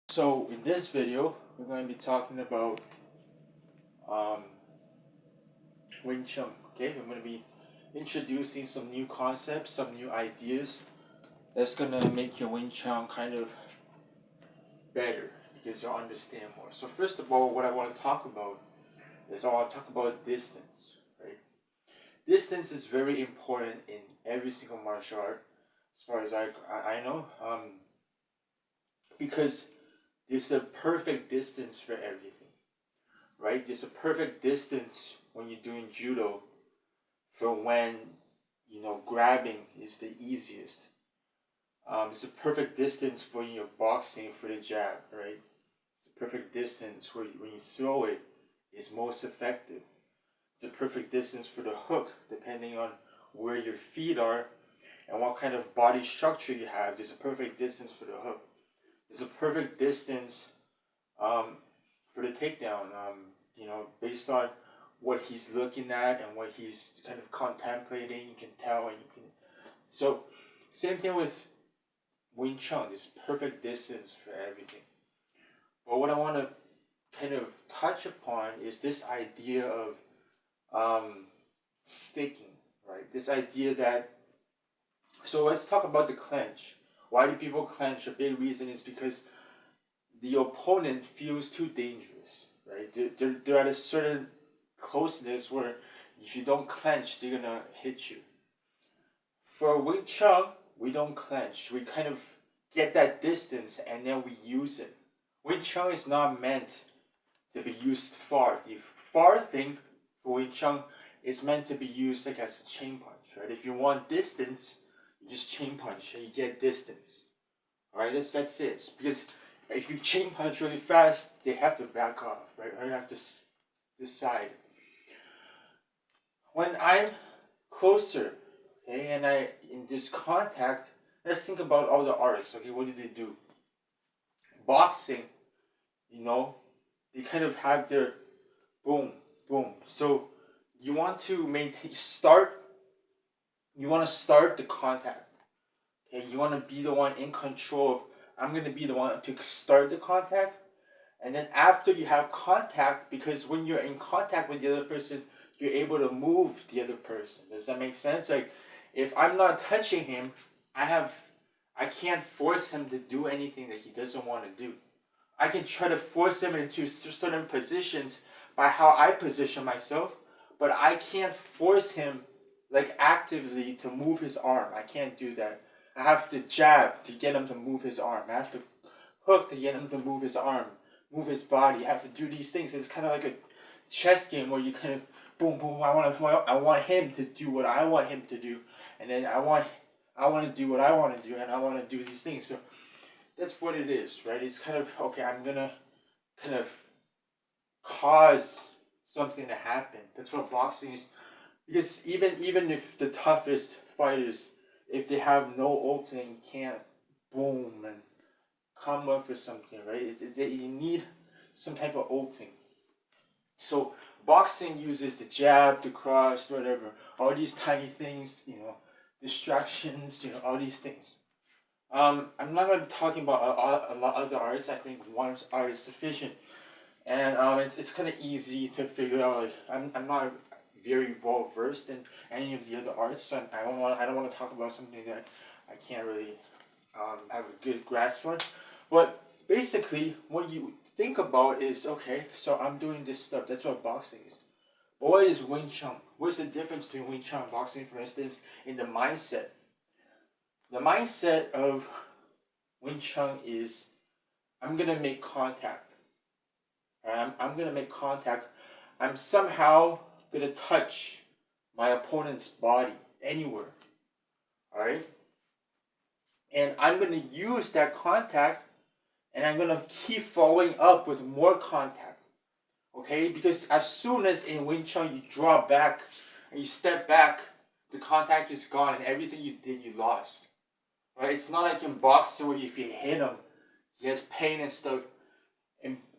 So in this video, we're going to be talking about um, Wing Chun. Okay, we're going to be introducing some new concepts, some new ideas that's going to make your Wing Chun kind of better because you'll understand more. So first of all, what I want to talk about is I want to talk about distance. Right, distance is very important in every single martial art, as far as I know, because there's a perfect distance for everything. Right? There's a perfect distance when you're doing judo for when grabbing is the easiest. It's a perfect distance for your boxing for the jab, right? It's a perfect distance where when you throw it is most effective. It's a perfect distance for the hook, depending on where your feet are and what kind of body structure you have. There's a perfect distance for the hook. There's a perfect distance um, for the takedown. Based on what he's looking at and what he's kind of contemplating, you can tell, and you can. So, same thing with Wing Chun. There's perfect distance for everything. But what I want to kind of touch upon is this idea of sticking, right? This idea that. So let's talk about the clench. Why do people clench? A big reason is because the opponent feels too dangerous, right? They're at a certain closeness where if you don't clench, they're gonna hit you. For Wing Chun, we don't clench. We kind of get that distance and then we use it. Wing Chun is not meant to be used far. The far thing for Wing Chun is meant to be used like as a chain punch, right? If you want distance, you just chain punch and you get distance. Alright, that's it. Because if you chain punch really fast, they have to back off, right? Or you have to decide. When I'm closer, okay, and I in this contact, let's think about all the artists. Okay, what do they do? Boxing, you know, they kind of have their boom, boom. So you want to maintain start. You want to start the contact. Okay, you want to be the one in control of. I'm gonna be the one to start the contact, and then after you have contact, because when you're in contact with the other person, you're able to move the other person. Does that make sense? Like, if I'm not touching him, I can't force him to do anything that he doesn't want to do. I can try to force him into certain positions by how I position myself, but I can't force him like actively to move his arm. I can't do that. I have to jab to get him to move his arm. I have to hook to get him to move his arm, move his body. I have to do these things. It's kind of like a chess game where you kind of boom, boom. I want him to do what I want him to do, and then I want to do what I want to do, and I want to do these things. So that's what it is, right? It's kind of okay. I'm gonna kind of cause something to happen. That's what boxing is. Because even if the toughest fighters, if they have no opening, can't boom and come up with something, right? You need some type of opening. So boxing uses the jab, the cross, whatever, all these tiny things, distractions, all these things. I'm not going to be talking about a lot of other arts. I think one art is sufficient, and it's kind of easy to figure out. Like I'm not very well versed in any of the other arts, so I don't want to talk about something that I can't really have a good grasp on. But basically, what you think about is okay. So I'm doing this stuff. That's what boxing is. But what is Wing Chun? What's the difference between Wing Chun and boxing, for instance, in the mindset? The mindset of Wing Chun is I'm gonna make contact. I'm gonna make contact. I'm somehow gonna touch my opponent's body anywhere. Alright? And I'm gonna use that contact and I'm gonna keep following up with more contact. Okay? Because as soon as in Wing Chun you draw back and you step back, the contact is gone and everything you did you lost. Right? It's not like in boxing where if you hit him, he has pain and stuff.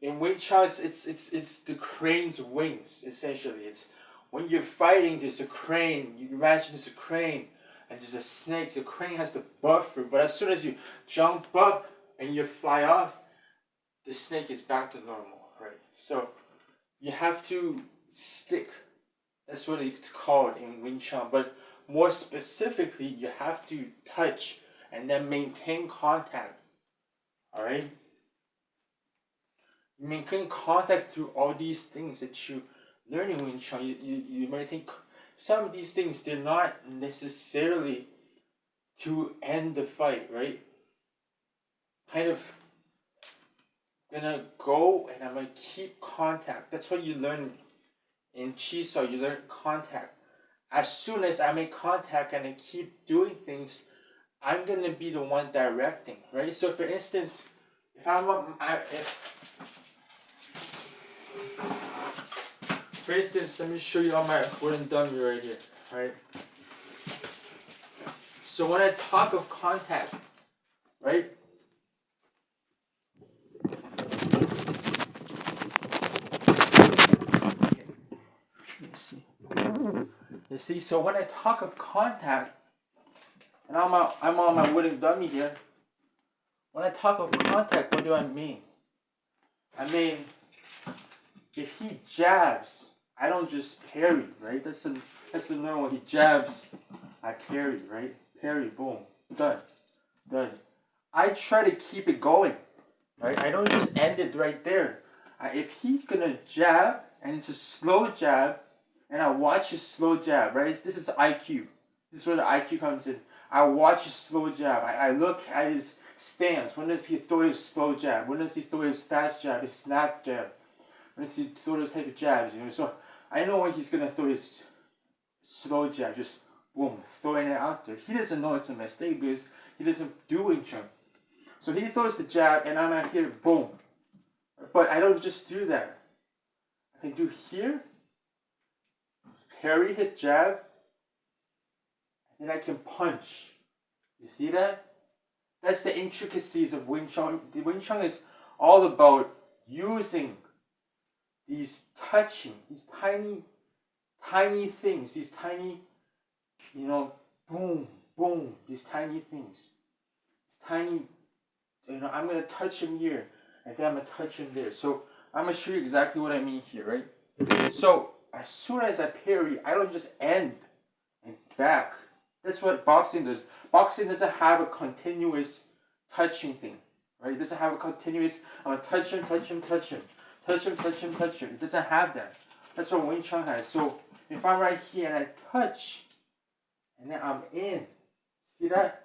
In Wing Chun, it's the crane's wings essentially. It's when you're fighting, there's a crane. You imagine there's a crane and there's a snake. The crane has the buffer, but as soon as you jump up and you fly off, the snake is back to normal, right? So you have to stick. That's what it's called in Wing Chun. But more specifically, you have to touch and then maintain contact. All right. You maintain contact through all these things that you learn in Wing Chun. You maintain some of these things. They're not necessarily to end the fight, right? Kind of gonna go and I'm gonna keep contact. That's what you learn in Chiso. You learn contact. As soon as I make contact and I keep doing things, I'm gonna be the one directing, right? So, for instance, if for instance, let me show you on my wooden dummy right here, right? So when I talk of contact, right? You see, so when I talk of contact, and I'm on my wooden dummy here. When I talk of contact, what do I mean? I mean, if he jabs, I don't just parry, right? That's the normal. He jabs, I parry, right? Parry, boom, done. I try to keep it going, right? I don't just end it right there. If he's gonna jab, and it's a slow jab, and I watch his slow jab, right? This is IQ. This is where the IQ comes in. I watch his slow jab. I look at his stance. When does he throw his slow jab? When does he throw his fast jab, his snap jab? When does he throw those type of jabs, you know? So I know when he's gonna throw his slow jab, just boom, throwing it out there. He doesn't know it's a mistake because he doesn't do Wing Chun. So he throws the jab and I'm out here, boom. But I don't just do that. I can do here, parry his jab, and I can punch. You see that? That's the intricacies of Wing Chun. The Wing Chun is all about using these touching, these tiny things, these tiny, boom, boom, these tiny things. These tiny, I'm going to touch him here, and then I'm going to touch him there. So I'm going to show you exactly what I mean here, right? So as soon as I parry, I don't just end and back. That's what boxing does. Boxing doesn't have a continuous touching thing, right? It doesn't have a continuous, I'm going to touch him, touch him, touch him. Touch him, touch him, touch him. It doesn't have that. That's what Wing Chun has. So if I'm right here and I touch, and then I'm in, see that?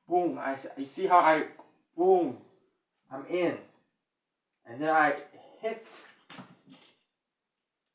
Boom. You see how I, boom, I'm in. And then I hit,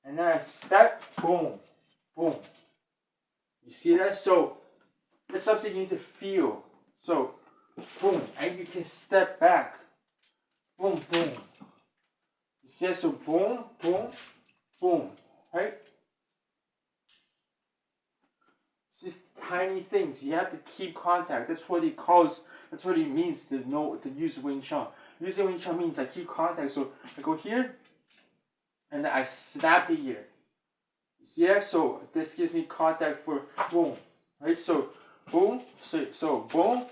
and then I step, boom, boom. You see that? So that's something you need to feel. So, boom, and you can step back. Boom, boom. You see that? So boom, boom, boom, right? It's just tiny things. You have to keep contact. That's what he means to use Wing Chun. Using Wing Chun means I keep contact. So I go here, and then I snap it here. You see that? So this gives me contact for boom, right? So boom, so boom,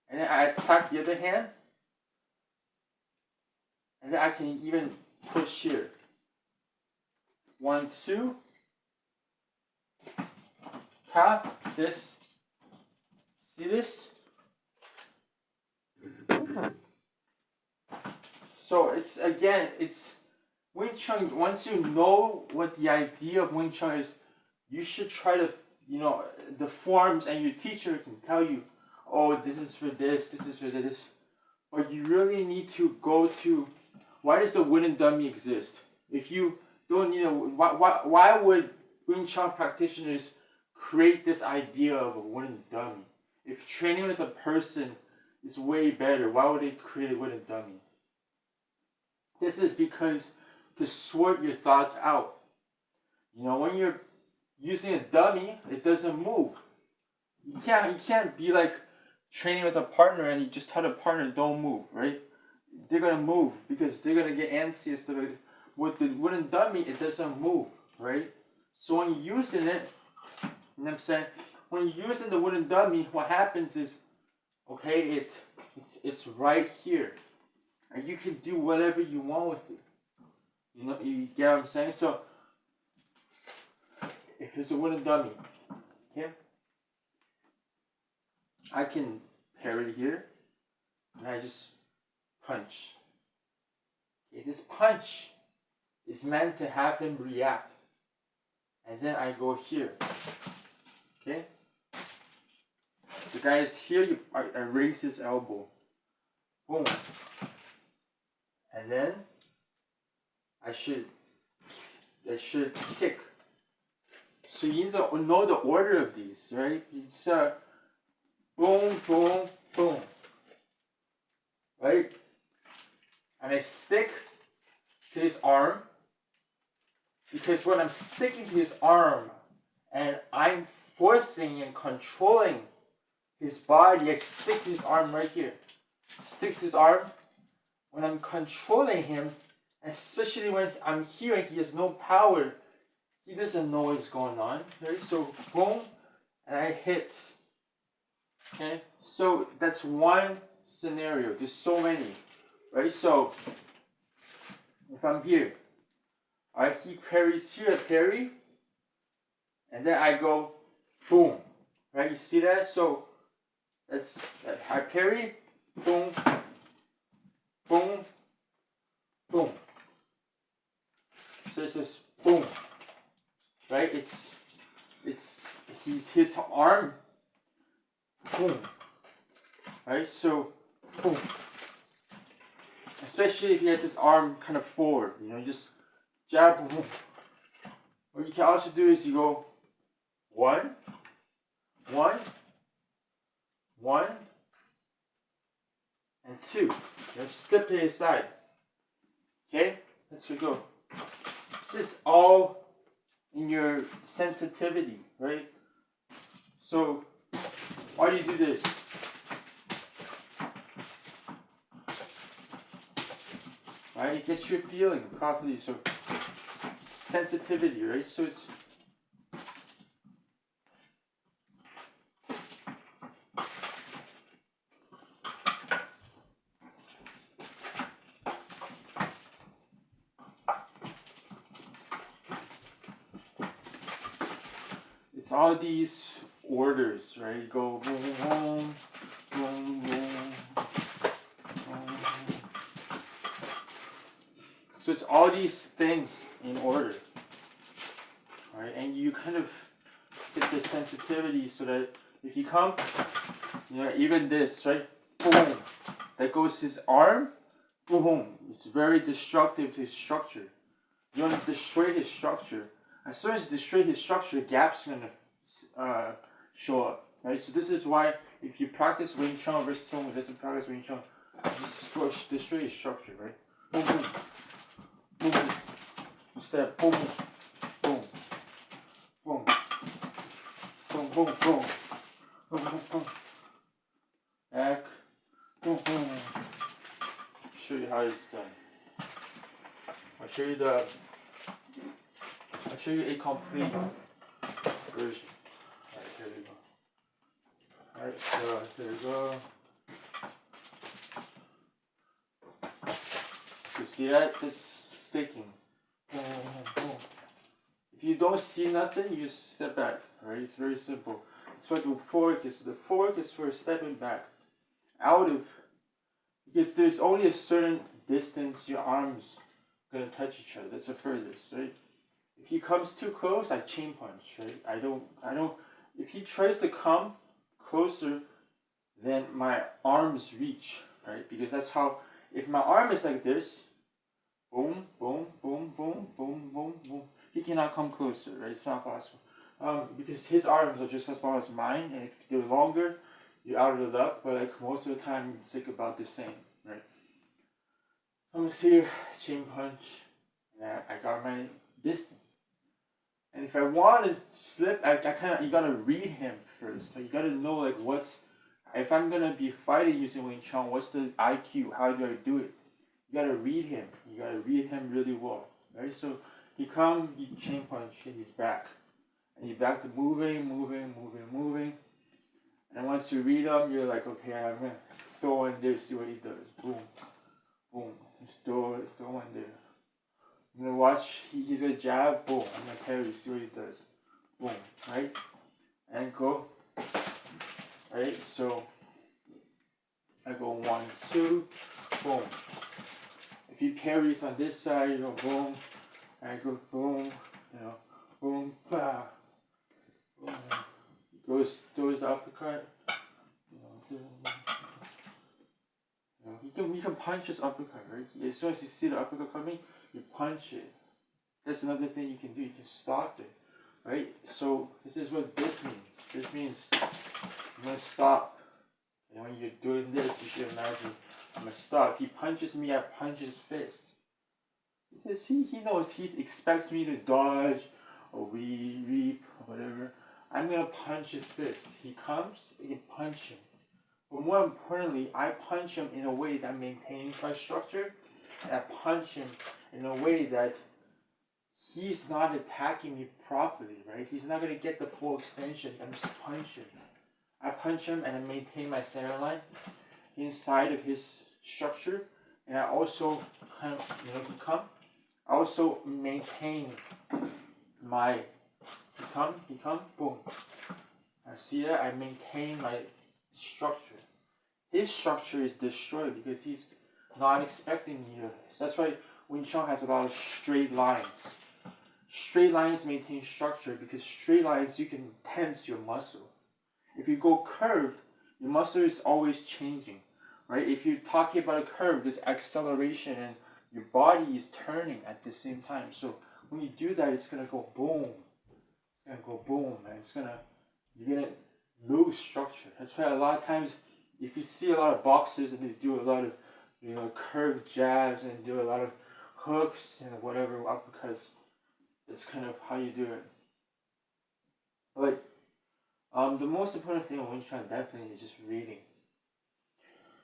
and then I attack the other hand, and then I can even push here. 1, 2. Tap this. See this? So it's Wing Chun. Once you know what the idea of Wing Chun is, you should try to, the forms, and your teacher can tell you, oh, this is for this, this is for this. But you really need to go to, why does the wooden dummy exist? If you don't need why would Wing Chun practitioners create this idea of a wooden dummy? If training with a person is way better, why would they create a wooden dummy? This is because to sort your thoughts out. When you're using a dummy, it doesn't move. You can't be like training with a partner and you just tell the partner don't move, right? They're gonna move because they're gonna get antsy and stuff. With the wooden dummy, it doesn't move, right? So when you're using it, you know what I'm saying? When you're using the wooden dummy, what happens is, okay, it's right here. and you can do whatever you want with it. You know, you get what I'm saying? So, if it's a wooden dummy, okay, I can parry here, and I just punch. Okay, this punch is meant to have him react. And then I go here. Okay? The guy is here, I raise his elbow. Boom. And then I should kick. So you need to know the order of these, right? It's boom, boom, boom. Right? And I stick to his arm, because when I'm sticking to his arm and I'm forcing and controlling his body, I stick to his arm right here. Stick to his arm. When I'm controlling him, especially when I'm here and he has no power, he doesn't know what's going on. Right? So boom, and I hit. Okay? So that's one scenario. There's so many. Right? So if I'm here, alright, he parries here, I parry, and then I go boom. Right? You see that? So that's I parry, boom, boom, boom. So it's just boom. Right? It's his arm, boom. Right? So boom. Especially if he has his arm kind of forward, you know, you just jab, boom. What you can also do is you go one, one, one, and two. You know, step to his side. Okay? Let's go. This is all in your sensitivity, right? So, why do you do this? Right? It gets your feeling properly. So, sensitivity, right? So it's all these orders, right? You go boom, boom, boom, boom, boom. So it's all these things in order, right? And you kind of get the sensitivity so that if you come, you know, even this, right? Boom, that goes his arm, boom. It's very destructive to his structure. You want to destroy his structure. As soon as you destroy his structure, gaps are gonna show up, right? So this is why if you practice Wing Chun versus someone who doesn't practice Wing Chun, you destroy his structure, right? Boom, boom, boom, boom. Instead, boom, boom, boom, boom, boom, boom, boom, boom, boom. Back, boom, boom. Show you how it's done. I'll show you a complete version. Alright, here we go. Alright, so here we go. You see that? It's sticking. Boom, boom. If you don't see nothing, you just step back. Alright, it's very simple. That's what the fork is. The fork is for stepping back. Out of, because there's only a certain distance your arms are gonna touch each other. That's the furthest, right? If he comes too close, I chain punch, right? I don't, if he tries to come closer, then my arms reach, right? Because that's how, if my arm is like this, boom, boom, boom, boom, boom, boom, boom, he cannot come closer, right? It's not possible. Because his arms are just as long as mine, and if they're longer, you're out of luck, but like most of the time, it's like about the same, right? I'm here, chain punch, and I got my distance. And if I want to slip, you gotta read him first. Like, you gotta know like if I'm gonna be fighting using Wing Chun, what's the IQ? How do I do it? You gotta read him. You gotta read him really well, right? So you chain punch, and he's back. And you're back to moving. And once you read him, you're like, okay, I'm gonna throw in there, see what he does. Boom, boom. Just throw one there. I'm gonna watch, he's gonna jab, boom. I'm gonna parry, see what he does. Boom, right? And go. Right? So I go 1, 2, boom. If he parries on this side, you go boom. I go boom, boom, bah. Boom. Throws the uppercut. You can punch his uppercut, right? As soon as you see the uppercut coming, you punch it. That's another thing you can do. You can stop it, right? So this is what this means. This means I'm gonna stop. And when you're doing this, you should imagine I'm gonna stop. He punches me, I punch his fist. Because he knows, he expects me to dodge or reap or whatever. I'm gonna punch his fist. He comes, I can punch him. But more importantly, I punch him in a way that maintains my structure. And I punch him in a way that he's not attacking me properly, right? He's not gonna get the full extension. I'm just punching. I punch him and I maintain my center line inside of his structure. And I also I also maintain my he come, boom. I see that I maintain my structure. His structure is destroyed because he's not expecting me to. So that's why Wing Chun has a lot of straight lines. Straight lines maintain structure because straight lines you can tense your muscle. If you go curved, your muscle is always changing, right? If you're talking about a curve, there's acceleration and your body is turning at the same time. So when you do that, it's gonna go boom. It's gonna go boom, and you're gonna lose structure. That's why a lot of times, if you see a lot of boxers and they do a lot of, curved jabs and do a lot of hooks and whatever uppercuts, that's kind of how you do it. But the most important thing in Wing Chun definitely is just reading.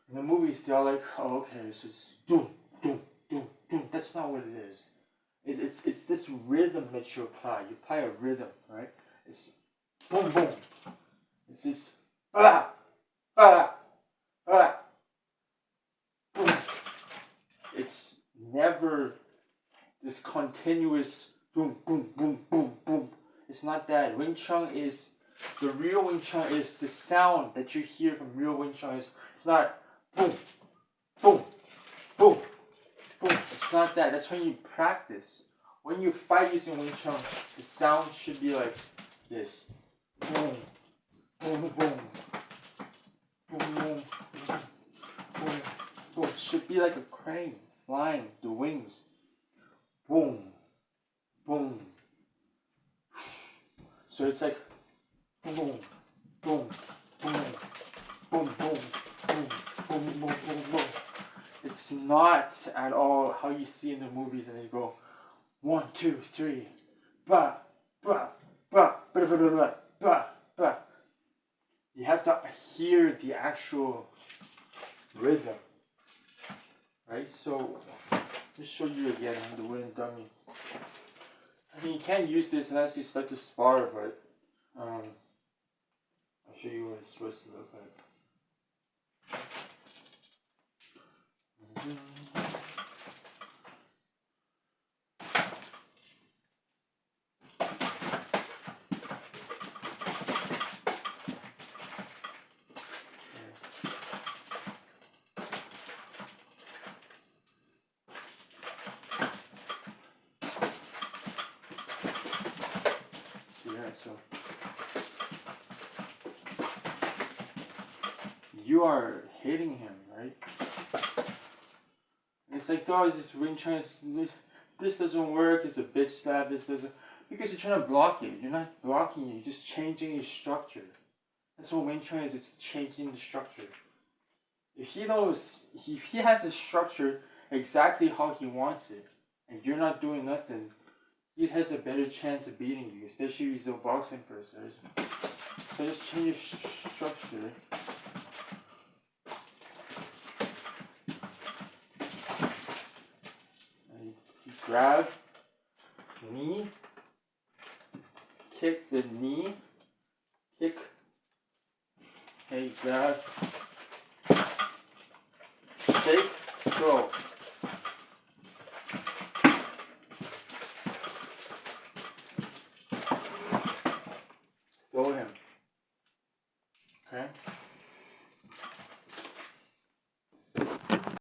In the movies, they're like, oh, okay, so it's doom, doom, doom, doom. That's not what it is. It's this rhythm that you apply. You apply a rhythm, right? It's boom, boom. It's this ah, ah, ah, boom. It's never this continuous boom, boom, boom, boom, boom. It's not that. The real Wing Chun is the sound that you hear from real Wing Chun. It's not boom, boom, boom, boom. It's not that. That's when you practice. When you fight using Wing Chun, the sound should be like this. Boom, boom, boom, boom, boom, boom, boom. It should be like a crane flying the wings. Boom, boom. So it's like boom, boom, boom, boom, boom, boom, boom, boom, boom, boom, boom. It's not at all how you see in the movies, and they go 1, 2, 3, ba, ba, ba, ba, ba, ba, ba, ba, ba. You have to hear the actual rhythm, right? So just show you again the wooden dummy. I mean, you can't use this unless you start to spar, but I'll show you what it's supposed to look like. So you are hitting him, right? It's like, oh, this Wing Chun, this doesn't work, it's a bitch slap, this doesn't, because you're trying to block it. You're not blocking it, you're just changing your structure. That's what Wing Chun is, it's changing the structure. If he knows, if he has the structure exactly how he wants it, and you're not doing nothing, he has a better chance of beating you, especially if he's a boxing person. So just change your structure. And you grab, knee, kick the knee, kick, and grab, shake, throw.